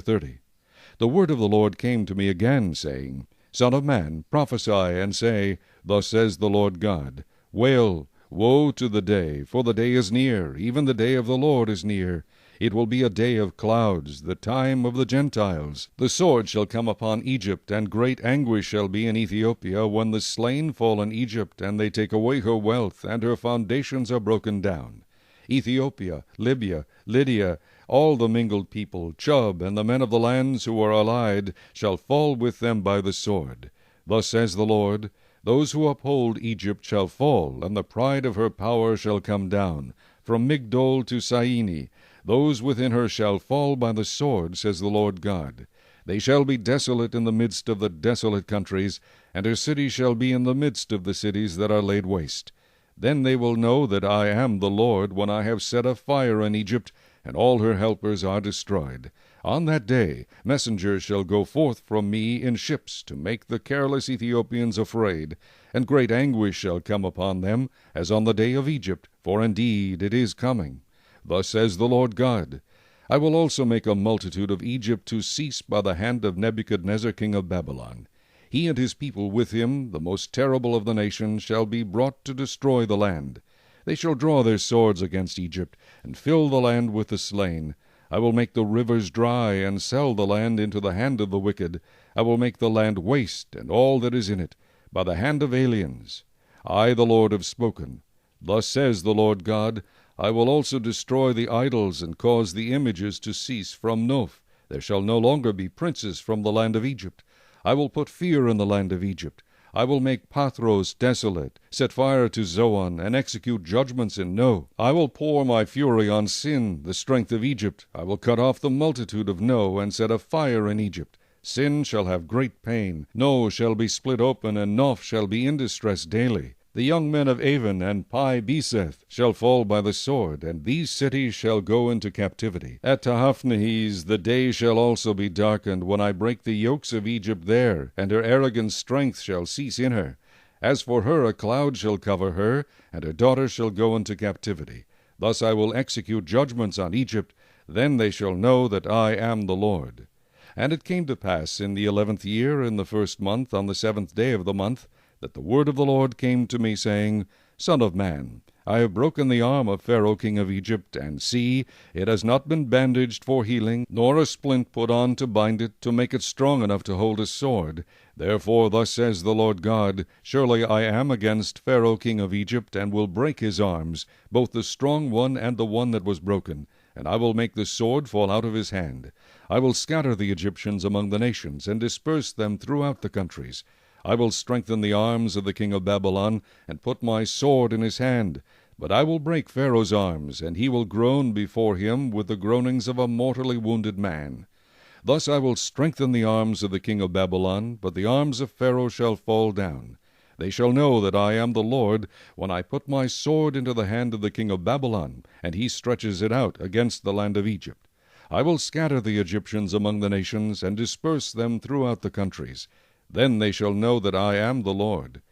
30. The word of the Lord came to me again, saying, Son of man, prophesy, and say, Thus says the Lord God, Wail, woe to the day, for the day is near, even the day of the Lord is near. It will be a day of clouds, the time of the Gentiles. The sword shall come upon Egypt, and great anguish shall be in Ethiopia, when the slain fall in Egypt, and they take away her wealth, and her foundations are broken down. Ethiopia, Libya, Lydia, all the mingled people, Chub, and the men of the lands who are allied, shall fall with them by the sword. Thus says the Lord, Those who uphold Egypt shall fall, and the pride of her power shall come down, from Migdol to Syene. Those within her shall fall by the sword, says the Lord God. They shall be desolate in the midst of the desolate countries, and her cities shall be in the midst of the cities that are laid waste. Then they will know that I am the Lord, when I have set a fire in Egypt, and all her helpers are destroyed. On that day messengers shall go forth from me in ships, to make the careless Ethiopians afraid, and great anguish shall come upon them, as on the day of Egypt, for indeed it is coming. Thus says the Lord God, I will also make a multitude of Egypt to cease by the hand of Nebuchadnezzar king of Babylon. He and his people with him, the most terrible of the nations, shall be brought to destroy the land. They shall draw their swords against Egypt, and fill the land with the slain. I will make the rivers dry, and sell the land into the hand of the wicked. I will make the land waste, and all that is in it, by the hand of aliens. I, the Lord, have spoken. Thus says the Lord God, I will also destroy the idols, and cause the images to cease from Noph. There shall no longer be princes from the land of Egypt. I will put fear in the land of Egypt. I will make Pathros desolate, set fire to Zoan, and execute judgments in No. I will pour my fury on Sin, the strength of Egypt. I will cut off the multitude of No, and set a fire in Egypt. Sin shall have great pain. No shall be split open, and Noph shall be in distress daily. The young men of Avon and Pi Beseth shall fall by the sword, and these cities shall go into captivity. At Tahapnehes the day shall also be darkened, when I break the yokes of Egypt there, and her arrogant strength shall cease in her. As for her, a cloud shall cover her, and her daughters shall go into captivity. Thus I will execute judgments on Egypt. Then they shall know that I am the Lord. And it came to pass in the 11th year, in the 1st month, on the 7th day of the month, that the word of the Lord came to me, saying, Son of man, I have broken the arm of Pharaoh king of Egypt, and see, it has not been bandaged for healing, nor a splint put on to bind it, to make it strong enough to hold a sword. Therefore thus says the Lord God, Surely I am against Pharaoh king of Egypt, and will break his arms, both the strong one and the one that was broken, and I will make the sword fall out of his hand. I will scatter the Egyptians among the nations, and disperse them throughout the countries. I will strengthen the arms of the king of Babylon, and put my sword in his hand. But I will break Pharaoh's arms, and he will groan before him with the groanings of a mortally wounded man. Thus I will strengthen the arms of the king of Babylon, but the arms of Pharaoh shall fall down. They shall know that I am the Lord, when I put my sword into the hand of the king of Babylon, and he stretches it out against the land of Egypt. I will scatter the Egyptians among the nations, and disperse them throughout the countries. Then they shall know that I am the Lord.